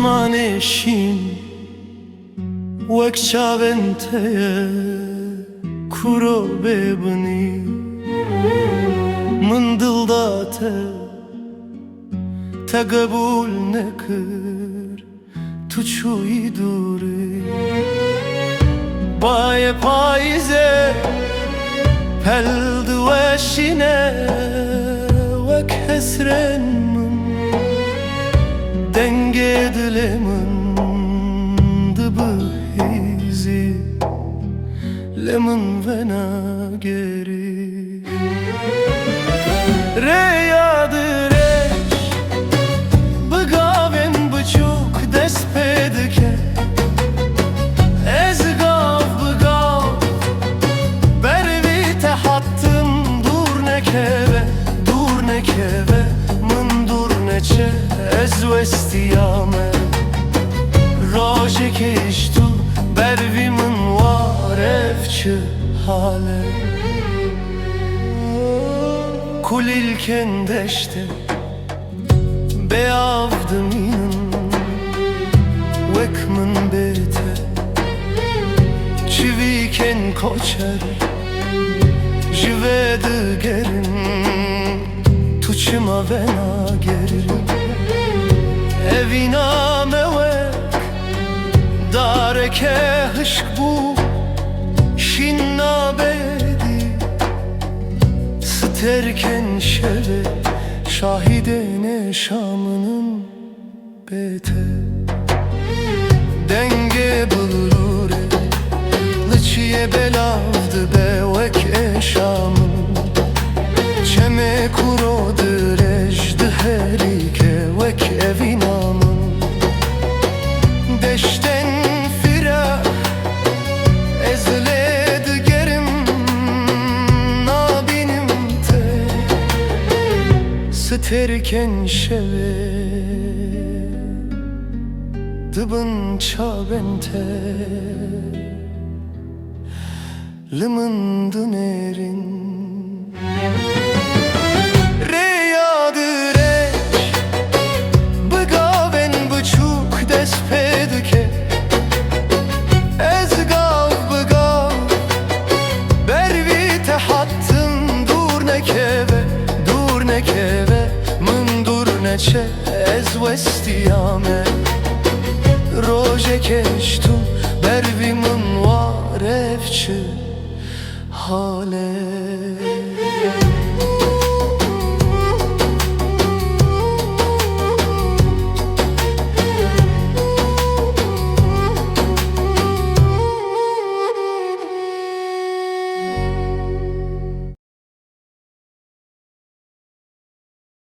زمانشین وەک چاوێنتەیە کوڕۆ بێبنی من دڵداتە تا قبول نەکرد تو چووی دووری بایە پاییزێ پەلدوەشینە وەک هەسرێن من دەنگێ دلێ من دبهیزی لێ من vەناگەری رێیادرێژ بگاوێن بچووک دەست پێ دکە ez gav bigav bervîte hattim dur nekeve min dur neçe ez westiyame rojekêj tu bervî min war ev çi hale kulîlkên deşte bêavdim înin wek min bête çivîkên koçer ji vê digerin tu çima venagerin evîna me wek dareke hişk bû şîn nabêdî sterken şevê şahîdên şamının bête dengê bilûrê liçiyê belav dibe wek êşamın çemê kuro dirêj diherîke wek evîna min deştên firak ez lê digerim nabînim te sterken şevê dibin çavên te li min dinêrin rêyadirêj bigavên biçûk dest pê dike ez gav bigav bervî te hattim dur nekeve min dur neçe ez westiyame rojekêj tu bervî min war ev çi hale